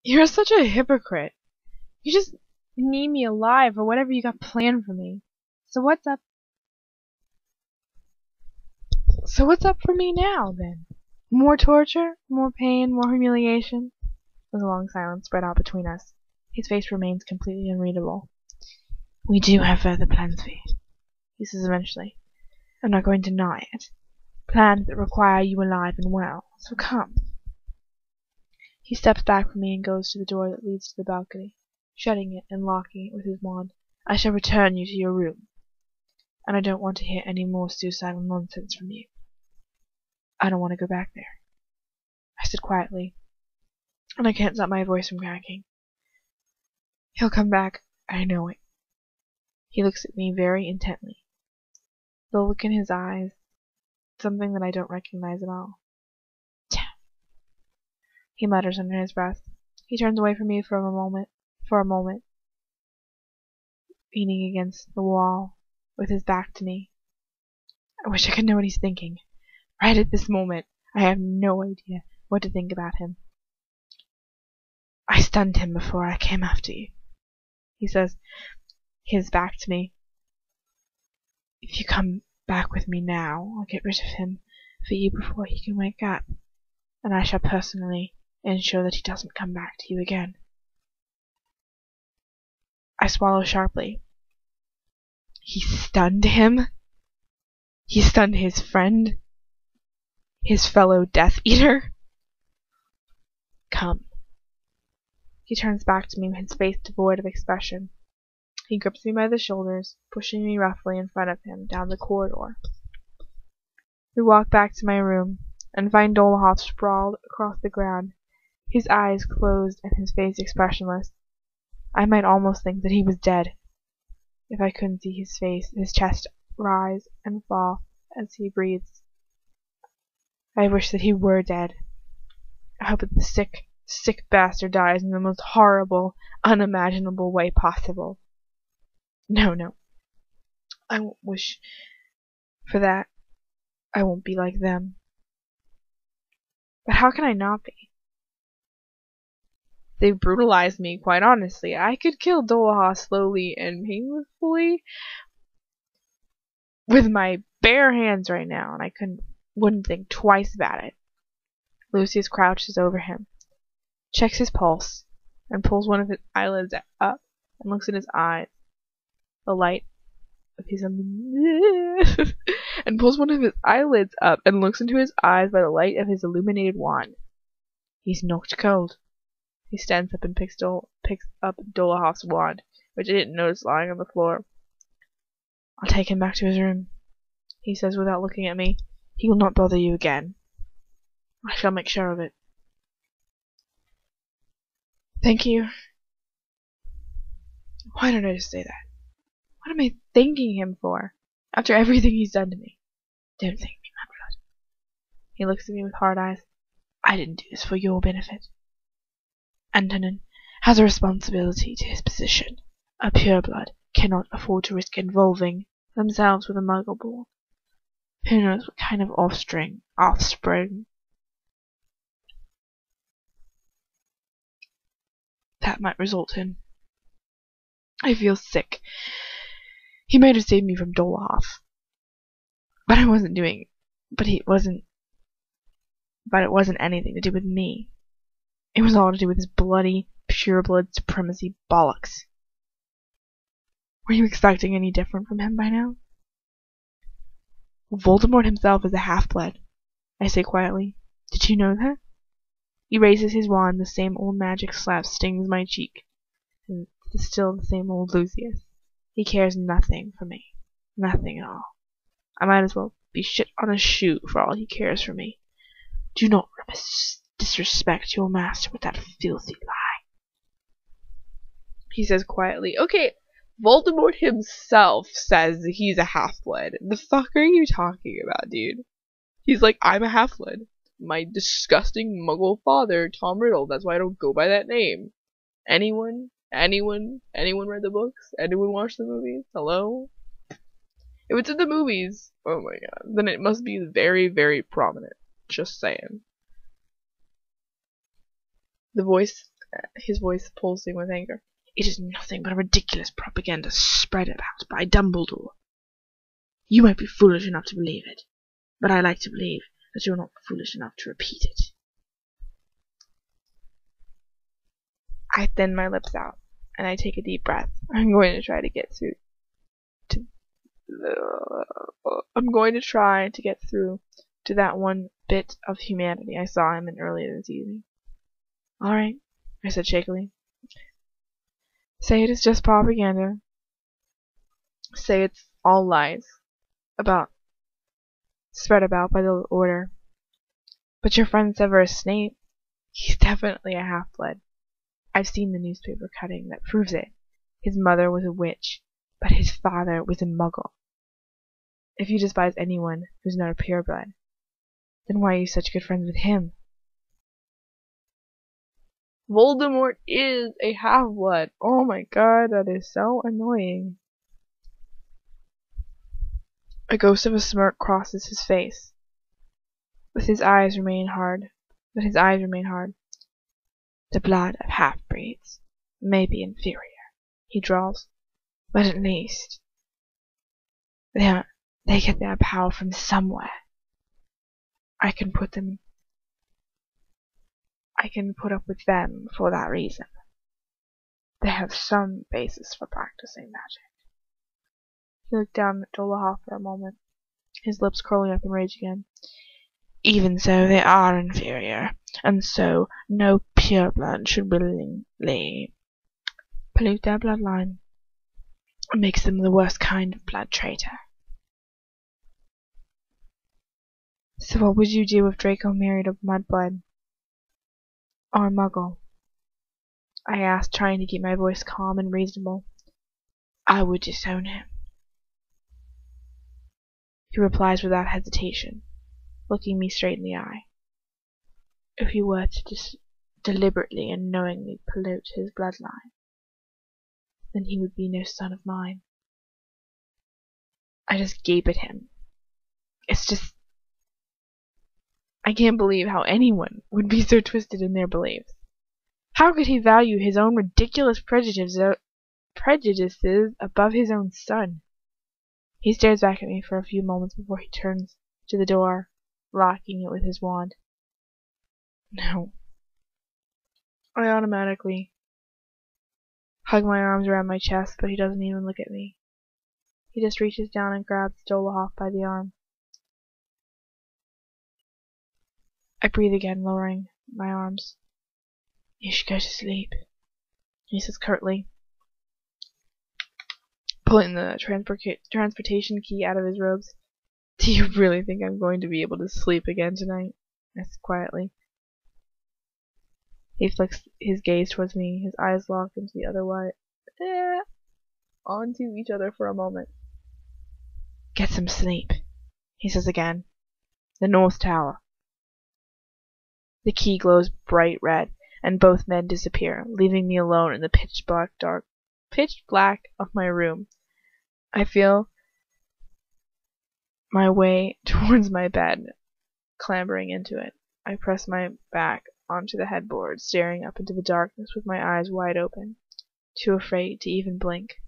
You're such a hypocrite. You just need me alive or whatever you got planned for me. So what's up? So what's up for me now, then? More torture? More pain? More humiliation? There's a long silence spread out between us. His face remains completely unreadable. We do have further plans for you, he says eventually. I'm not going to deny it. Plans that require you alive and well. So come. He steps back from me and goes to the door that leads to the balcony, shutting it and locking it with his wand. I shall return you to your room, and I don't want to hear any more suicidal nonsense from you. I don't want to go back there, I said quietly, and I can't stop my voice from cracking. He'll come back, I know it. He looks at me very intently. The look in his eyes, something that I don't recognize at all. He mutters under his breath. He turns away from me for a moment, leaning against the wall, with his back to me. I wish I could know what he's thinking. Right at this moment, I have no idea what to think about him. I stunned him before I came after you, he says, his back to me. If you come back with me now, I'll get rid of him for you before he can wake up, and I shall personally ensure that he doesn't come back to you again. I swallow sharply. He stunned him? He stunned his friend? His fellow Death Eater? Come. He turns back to me, his face devoid of expression. He grips me by the shoulders, pushing me roughly in front of him down the corridor. We walk back to my room, and find Dolohov sprawled across the ground, his eyes closed and his face expressionless. I might almost think that he was dead, if I couldn't see his face, his chest rise and fall as he breathes. I wish that he were dead. I hope that the sick bastard dies in the most horrible, unimaginable way possible. No. I won't wish for that. I won't be like them. But how can I not be? They've brutalized me, quite honestly. I could kill Dolohov slowly and painfully with my bare hands right now, and I wouldn't think twice about it. Lucius crouches over him, checks his pulse, and pulls one of his eyelids up and looks in his eyes. The light of his and pulls one of his eyelids up and looks into his eyes by the light of his illuminated wand. He's knocked cold. He stands up and picks up Dolohov's wand, which I didn't notice lying on the floor. I'll take him back to his room, he says without looking at me. He will not bother you again. I shall make sure of it. Thank you. Why don't I just say that? What am I thanking him for, after everything he's done to me? Don't thank me, Manfred. He looks at me with hard eyes. I didn't do this for your benefit. Antonin has a responsibility to his position. A pureblood cannot afford to risk involving themselves with a muggle-born. Who knows what kind of offspring that might result in. I feel sick. He might have saved me from Dolohov, but it wasn't anything to do with me. It was all to do with his bloody, pureblood supremacy bollocks. Were you expecting any different from him by now? Voldemort himself is a half-blood, I say quietly. Did you know that? He raises his wand, the same old magic slap stings my cheek, and it's still the same old Lucius. He cares nothing for me. Nothing at all. I might as well be shit on a shoe for all he cares for me. Do not disrespect your master with that filthy lie, he says quietly. Okay, Voldemort himself says he's a half-blood. The fuck are you talking about, dude? He's like, I'm a half-blood. My disgusting muggle father, Tom Riddle. That's why I don't go by that name. Anyone read the books? Anyone watch the movies? Hello? If it's in the movies, oh my god, then it must be very, very prominent. Just saying. The voice his voice pulsing with anger. "It is nothing but a ridiculous propaganda spread about by Dumbledore. You might be foolish enough to believe it, but I like to believe that you're not foolish enough to repeat it." I thin my lips out, and I take a deep breath. I'm going to try to get through to that one bit of humanity I saw him in earlier this evening. "All right," I said shakily. "Say it is just propaganda. Say it's all lies spread about by the Order. But your friend Severus Snape, he's definitely a half-blood. I've seen the newspaper cutting that proves it. His mother was a witch, but his father was a muggle. If you despise anyone who's not a pureblood, then why are you such good friends with him?" Voldemort is a half-blood. Oh my god, that is so annoying. A ghost of a smirk crosses his face, but his eyes remain hard. "The blood of half-breeds may be inferior," he drawls, "but at least they get their power from somewhere. I can put up with them for that reason. They have some basis for practicing magic." He looked down at Dolohov for a moment, his lips curling up in rage again. "Even so, they are inferior, and so no pureblood should willingly pollute their bloodline. It makes them the worst kind of blood traitor." "So what would you do if Draco married a mudblood? Or a muggle?" I asked, trying to keep my voice calm and reasonable. "I would disown him," he replies without hesitation, looking me straight in the eye. "If you were to deliberately and knowingly pollute his bloodline, then he would be no son of mine." I just gape at him. I can't believe how anyone would be so twisted in their beliefs. How could he value his own ridiculous prejudices above his own son? He stares back at me for a few moments before he turns to the door, locking it with his wand. No. I automatically hug my arms around my chest, but he doesn't even look at me. He just reaches down and grabs Dolohov by the arm. I breathe again, lowering my arms. "You should go to sleep," he says curtly, pulling the transportation key out of his robes. "Do you really think I'm going to be able to sleep again tonight?" I said quietly. He flicks his gaze towards me, his eyes locked onto each other for a moment. "Get some sleep," he says again. "The North Tower." The key glows bright red, and both men disappear, leaving me alone in the pitch black of my room. I feel my way towards my bed, clambering into it. I press my back onto the headboard, staring up into the darkness with my eyes wide open, too afraid to even blink.